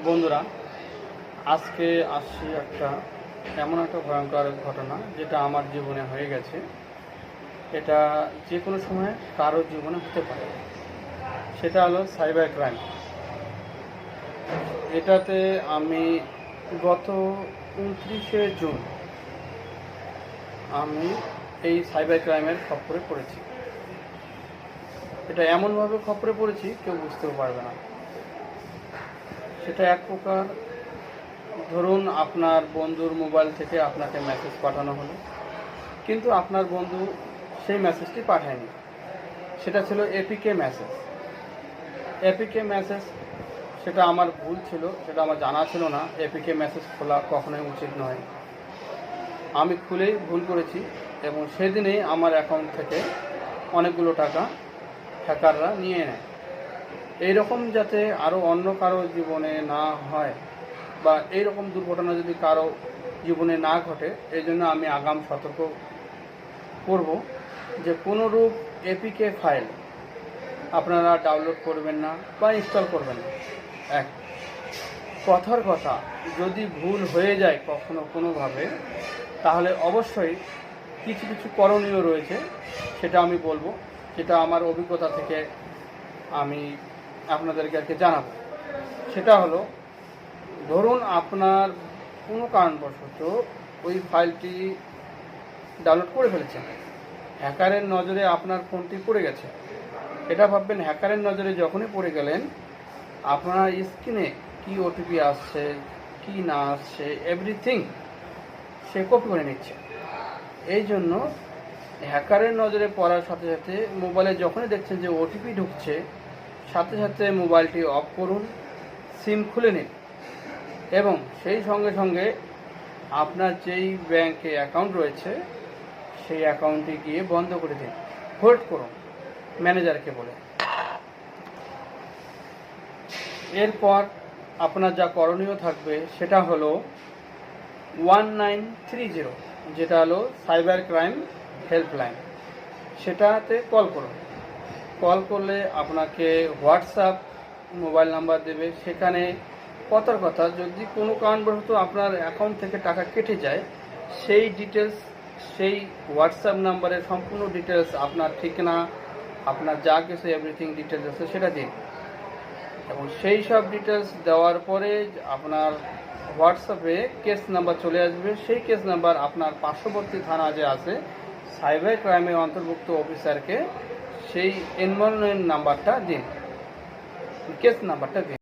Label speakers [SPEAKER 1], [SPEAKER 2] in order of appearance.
[SPEAKER 1] বন্ধুরা, আজকে আসছি এমন একটা ভয়ঙ্কর ঘটনা যেটা আমার জীবনে হয়ে গেছে। এটা যে কোনো সময় কারো জীবনে হতে পারে। সেটা হলো সাইবার ক্রাইম। এটাতে আমি গত 29শে জুন আমি এই সাইবার ক্রাইমের খপ্পরে পড়েছি। এটা এমনভাবে খপ্পরে পড়েছি কেউ বুঝতেও পারবে না। সেটা এক প্রকার, ধরুন আপনার বন্ধুর মোবাইল থেকে আপনাকে মেসেজ পাঠানো হলো, কিন্তু আপনার বন্ধু সেই মেসেজটি পাঠায়নি। সেটা ছিল এপিকে মেসেজ। সেটা আমার ভুল ছিল, সেটা আমার জানা ছিল না। এপিকে মেসেজ খোলা কখনোই উচিত নয়। আমি খুলেই ভুল করেছি এবং সেদিনেই আমার অ্যাকাউন্ট থেকে অনেকগুলো টাকা হ্যাকাররা নিয়ে নেয়। এইরকম যাতে আরও অন্য কারো জীবনে না হয় বা এইরকম দুর্ঘটনা যদি কারো জীবনে না ঘটে, এই জন্য আমি আগাম সতর্ক করব যে কোনোরূপ এপিকে ফাইল আপনারা ডাউনলোড করবেন না বা ইনস্টল করবেন না। এক কথার কথা, যদি ভুল হয়ে যায় কখনো কোনোভাবে, তাহলে অবশ্যই কিছু কিছু করণীয় রয়েছে, সেটা আমি বলবো, যেটা আমার অভিজ্ঞতা থেকে আমি আপনাদেরকে আজকে জানাবো। সেটা হলো, ধরুন আপনার কোনো কারণবশত ওই ফাইলটি ডাউনলোড করে ফেলেছেন, হ্যাকারের নজরে আপনার ফোনটি পড়ে গেছে। এটা ভাববেন, হ্যাকারের নজরে যখনই পড়ে গেলেন, আপনার স্ক্রিনে কি ওটিপি আসছে কি না আসছে এভরিথিং সে কপি করে নিচ্ছে। এই জন্য হ্যাকারের নজরে পড়ার সাথে সাথে মোবাইলে যখনই দেখছেন যে ওটিপি ঢুকছে, সাথে সাথে মোবাইলটি অফ করুন, সিম খুলে নিন এবং সেই সঙ্গে সঙ্গে আপনার যেই ব্যাংকে অ্যাকাউন্ট রয়েছে সেই অ্যাকাউন্টটি গিয়ে বন্ধ করে দিন। হোল্ড করুন ম্যানেজারকে বলে। এরপর আপনার যা করণীয় থাকবে সেটা হলো 1930, যেটা হলো সাইবার ক্রাইম হেল্পলাইন। সেটাতে কল করুন। কল করলে আপনাকে হোয়াটসঅ্যাপ মোবাইল নাম্বার দেবে। সেখানে কথার কথা, যদি কোনো কারণবশত আপনার অ্যাকাউন্ট থেকে টাকা কেটে যায়, সেই ডিটেলস, সেই হোয়াটসঅ্যাপ নাম্বারের সম্পূর্ণ ডিটেলস, আপনার ঠিকানা, আপনার যা কিছু এভরিথিং ডিটেলস আছে সেটা দিন। এবং সেই সব ডিটেলস দেওয়ার পরে আপনার হোয়াটসঅ্যাপে কেস নাম্বার চলে আসবে। সেই কেস নাম্বার আপনার পার্শ্ববর্তী থানা যে আছে সাইবার ক্রাইমে অন্তর্ভুক্ত অফিসারকে সেই এনরোলমেন্ট নাম্বারটা দিন, কেস নাম্বারটা দিন।